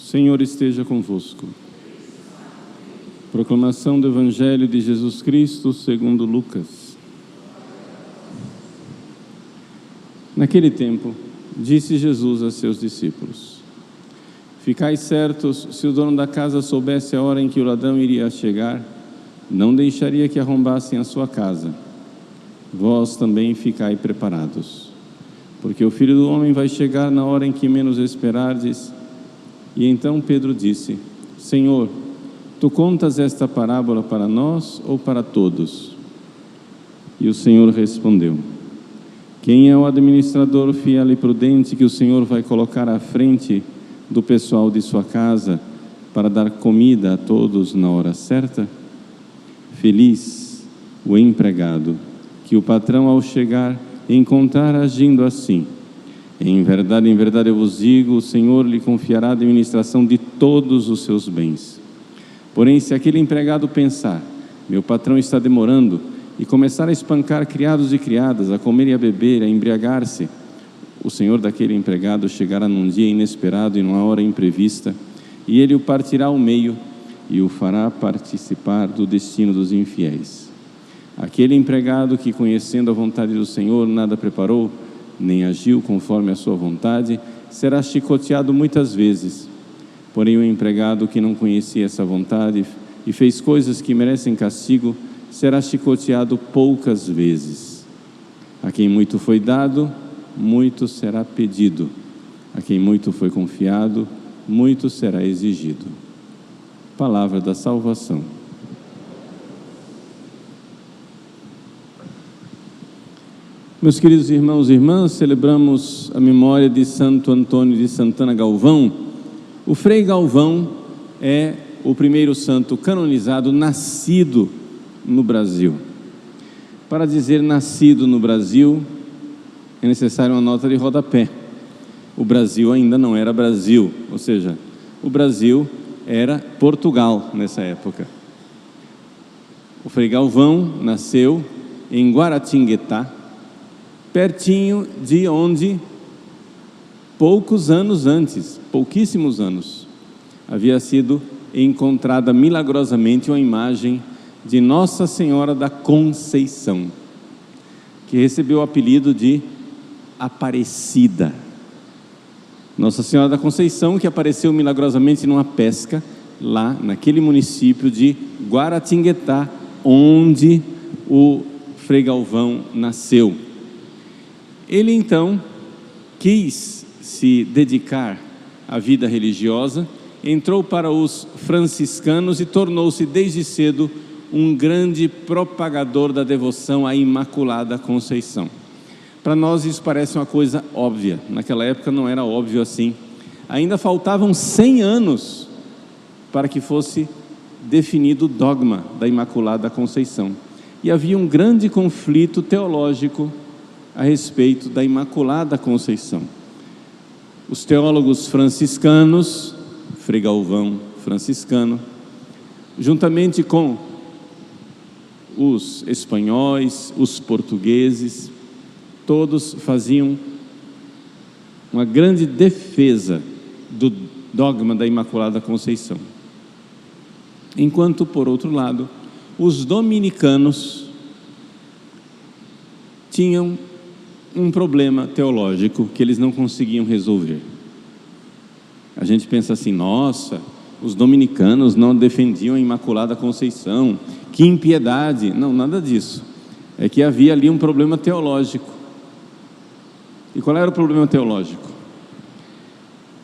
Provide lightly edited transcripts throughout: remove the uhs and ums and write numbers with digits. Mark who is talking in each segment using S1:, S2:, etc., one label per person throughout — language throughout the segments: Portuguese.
S1: Senhor esteja convosco. Proclamação do Evangelho de Jesus Cristo segundo Lucas. Naquele tempo, disse Jesus a seus discípulos: Ficai certos, se o dono da casa soubesse a hora em que o ladrão iria chegar, não deixaria que arrombassem a sua casa. Vós também ficai preparados, porque o Filho do Homem vai chegar na hora em que menos esperardes. E então Pedro disse: Senhor, tu contas esta parábola para nós ou para todos? E o Senhor respondeu: Quem é o administrador fiel e prudente que o Senhor vai colocar à frente do pessoal de sua casa para dar comida a todos na hora certa? Feliz o empregado que o patrão, ao chegar, encontrar agindo assim. Em verdade, eu vos digo, o Senhor lhe confiará a administração de todos os seus bens. Porém, se aquele empregado pensar: meu patrão está demorando, e começar a espancar criados e criadas, a comer e a beber, a embriagar-se, o senhor daquele empregado chegará num dia inesperado e numa hora imprevista, e ele o partirá ao meio e o fará participar do destino dos infiéis. Aquele empregado que, conhecendo a vontade do Senhor, nada preparou, nem agiu conforme a sua vontade, será chicoteado muitas vezes. Porém, o empregado que não conhecia essa vontade e fez coisas que merecem castigo, será chicoteado poucas vezes. A quem muito foi dado, muito será pedido. A quem muito foi confiado, muito será exigido. Palavra da salvação. Meus queridos irmãos e irmãs, celebramos a memória de Santo Antônio de Santana Galvão. O Frei Galvão é o primeiro santo canonizado nascido no Brasil. Para dizer nascido no Brasil, é necessário uma nota de rodapé. O Brasil ainda não era Brasil, ou seja, o Brasil era Portugal nessa época. O Frei Galvão nasceu em Guaratinguetá, pertinho de onde, pouquíssimos anos, havia sido encontrada milagrosamente uma imagem de Nossa Senhora da Conceição, que recebeu o apelido de Aparecida. Nossa Senhora da Conceição, que apareceu milagrosamente numa pesca, lá naquele município de Guaratinguetá, onde o Frei Galvão nasceu. Ele então quis se dedicar à vida religiosa, entrou para os franciscanos e tornou-se desde cedo um grande propagador da devoção à Imaculada Conceição. Para nós isso parece uma coisa óbvia, naquela época não era óbvio assim. Ainda faltavam 100 anos para que fosse definido o dogma da Imaculada Conceição. E havia um grande conflito teológico a respeito da Imaculada Conceição. Os teólogos franciscanos, Frei Galvão franciscano, juntamente com os espanhóis, os portugueses, todos faziam uma grande defesa do dogma da Imaculada Conceição. Enquanto, por outro lado, os dominicanos tinham um problema teológico que eles não conseguiam resolver. A gente pensa assim: nossa, os dominicanos não defendiam a Imaculada Conceição, que impiedade. Não, nada disso. É que havia ali um problema teológico. E qual era o problema teológico?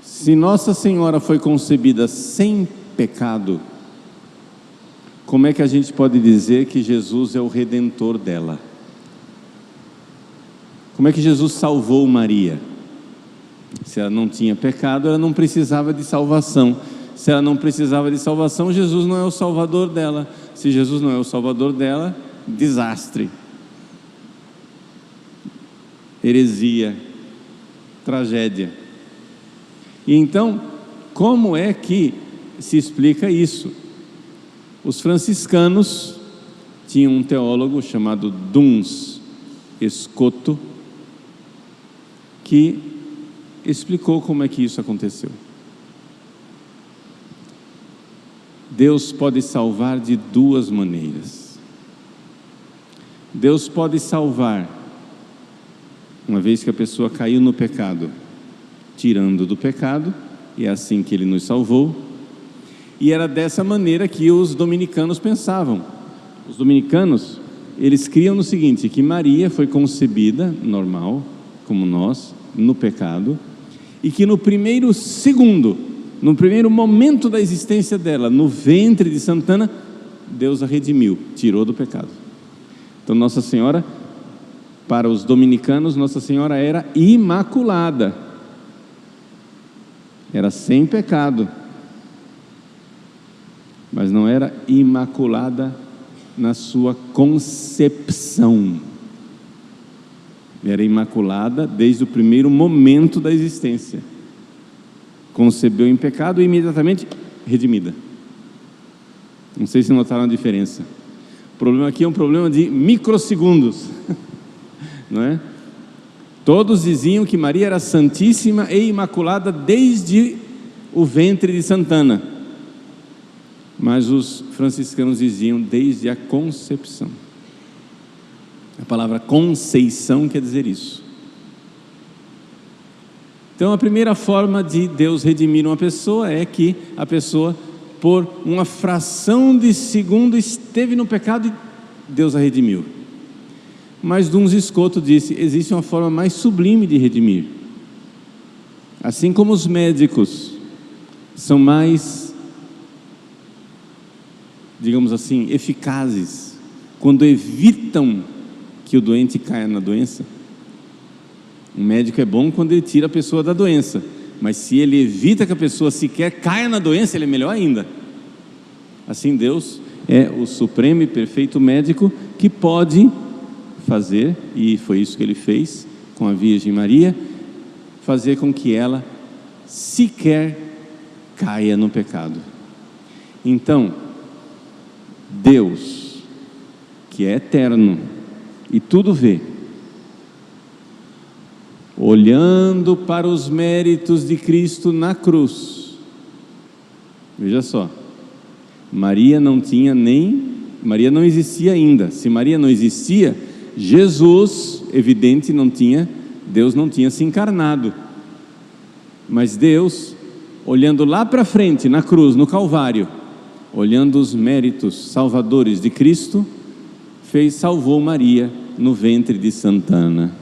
S1: Se Nossa Senhora foi concebida sem pecado, como é que a gente pode dizer que Jesus é o Redentor dela? Como é que Jesus salvou Maria? Se ela não tinha pecado, ela não precisava de salvação. Se ela não precisava de salvação, Jesus não é o Salvador dela. Se Jesus não é o Salvador dela, desastre, heresia, tragédia. E então, como é que se explica isso? Os franciscanos tinham um teólogo chamado Duns Scoto, que explicou como é que isso aconteceu. Deus pode salvar de duas maneiras. Deus pode salvar, uma vez que a pessoa caiu no pecado, tirando do pecado, e é assim que Ele nos salvou. E era dessa maneira que os dominicanos pensavam. Os dominicanos, eles criam no seguinte, que Maria foi concebida, normal, como nós, no pecado, e que no primeiro segundo, no primeiro momento da existência dela, no ventre de Santana, Deus a redimiu, tirou do pecado. Então Nossa Senhora, para os dominicanos, Nossa Senhora era imaculada, era sem pecado, mas não era imaculada na sua concepção. Era imaculada desde o primeiro momento da existência. Concebeu em pecado e imediatamente redimida. Não sei se notaram a diferença. O problema aqui é um problema de microsegundos, não é? Todos diziam que Maria era santíssima e imaculada desde o ventre de Santana, mas os franciscanos diziam desde a concepção. A palavra conceição quer dizer isso. Então a primeira forma de Deus redimir uma pessoa é que a pessoa, por uma fração de segundo, esteve no pecado e Deus a redimiu. Mas Duns Scoto disse, existe uma forma mais sublime de redimir. Assim como os médicos são mais, digamos assim, eficazes quando evitam que o doente caia na doença. Um médico é bom quando ele tira a pessoa da doença, mas se ele evita que a pessoa sequer caia na doença, ele é melhor ainda. Assim Deus é o supremo e perfeito médico que pode fazer, e foi isso que Ele fez com a Virgem Maria, fazer com que ela sequer caia no pecado. Então, Deus, que é eterno e tudo vê, olhando para os méritos de Cristo na cruz, veja só, Maria não existia ainda. Se Maria não existia, Jesus, evidente, Deus não tinha se encarnado. Mas Deus, olhando lá para frente, na cruz, no Calvário, olhando os méritos salvadores de Cristo, salvou Maria no ventre de Santana.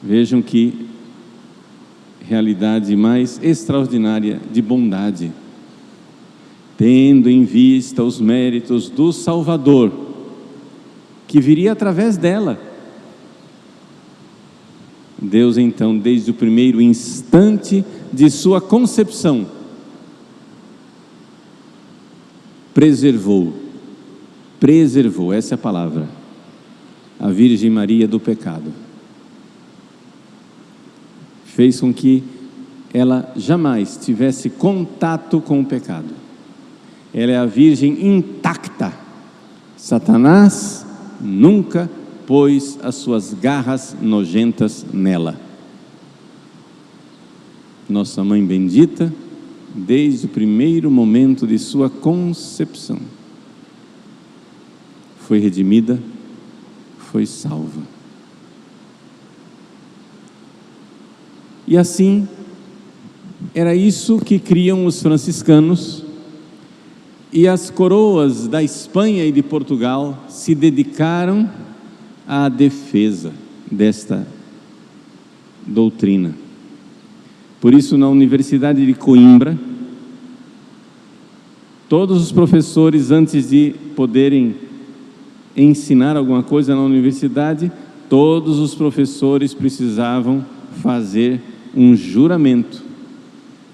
S1: Vejam que realidade mais extraordinária de bondade. Tendo em vista os méritos do Salvador, que viria através dela, Deus então, desde o primeiro instante de sua concepção, preservou, essa é a palavra, a Virgem Maria do pecado. Fez com que ela jamais tivesse contato com o pecado. Ela é a Virgem intacta. Satanás nunca pôs as suas garras nojentas nela. Nossa Mãe bendita, desde o primeiro momento de sua concepção, foi redimida, foi salva. E assim, era isso que criam os franciscanos, e as coroas da Espanha e de Portugal se dedicaram à defesa desta doutrina. Por isso, na Universidade de Coimbra, todos os professores, antes de poderem ensinar alguma coisa na universidade, todos os professores precisavam fazer um juramento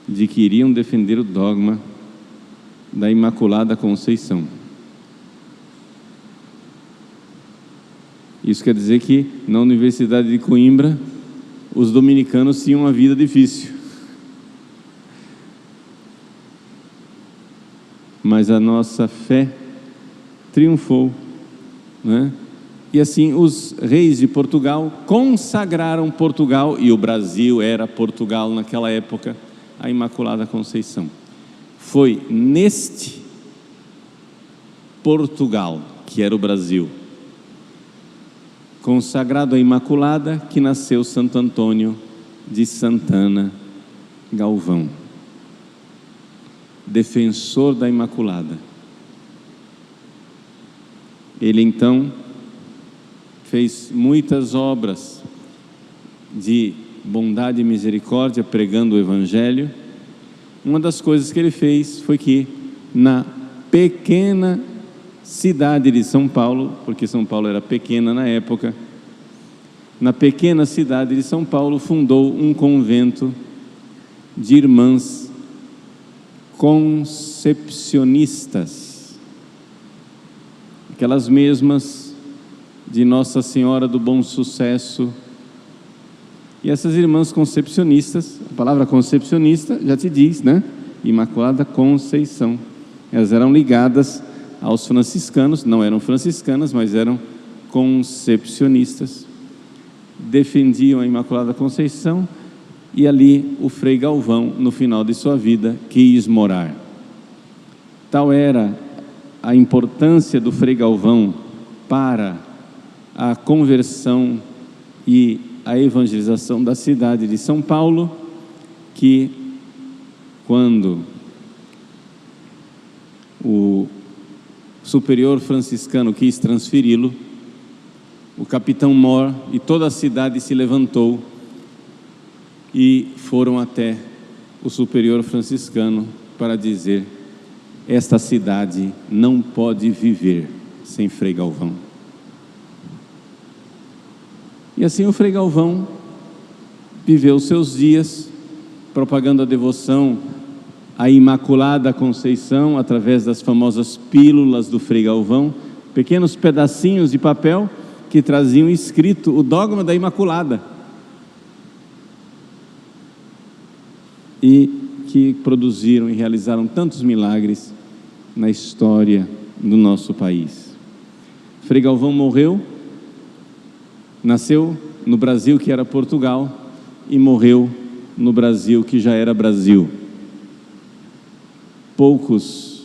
S1: de que iriam defender o dogma da Imaculada Conceição. Isso quer dizer que na Universidade de Coimbra os dominicanos tinham uma vida difícil, mas a nossa fé triunfou, né? E assim os reis de Portugal consagraram Portugal, e o Brasil era Portugal naquela época, a Imaculada Conceição. Foi neste Portugal, que era o Brasil, consagrado à Imaculada, que nasceu Santo Antônio de Santana Galvão, defensor da Imaculada. Ele então fez muitas obras de bondade e misericórdia, pregando o Evangelho. Uma das coisas que ele fez foi que na pequena cidade de São Paulo, porque São Paulo era pequena na época, na pequena cidade de São Paulo, fundou um convento de irmãs concepcionistas, aquelas mesmas de Nossa Senhora do Bom Sucesso. E essas irmãs concepcionistas, a palavra concepcionista já te diz, né? Imaculada Conceição. Elas eram ligadas aos franciscanos, não eram franciscanas, mas eram concepcionistas. Defendiam a Imaculada Conceição, e ali o Frei Galvão, no final de sua vida, quis morar. Tal era a importância do Frei Galvão para a conversão e a evangelização da cidade de São Paulo, que quando o superior franciscano quis transferi-lo, o capitão Mor e toda a cidade se levantou e foram até o superior franciscano para dizer: esta cidade não pode viver sem Frei Galvão. E assim o Frei Galvão viveu seus dias propagando a devoção à Imaculada Conceição através das famosas pílulas do Frei Galvão, pequenos pedacinhos de papel que traziam escrito o dogma da Imaculada e que produziram e realizaram tantos milagres na história do nosso país. Frei Galvão morreu, nasceu no Brasil, que era Portugal, e morreu no Brasil, que já era Brasil. Poucos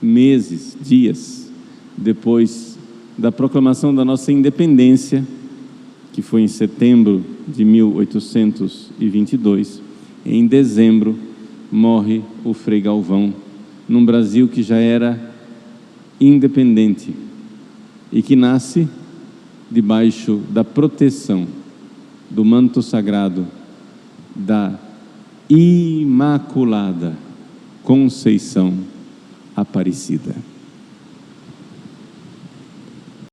S1: meses, dias depois da proclamação da nossa independência, que foi em setembro de 1822, em dezembro morre o Frei Galvão, num Brasil que já era independente e que nasce debaixo da proteção do manto sagrado da Imaculada Conceição Aparecida.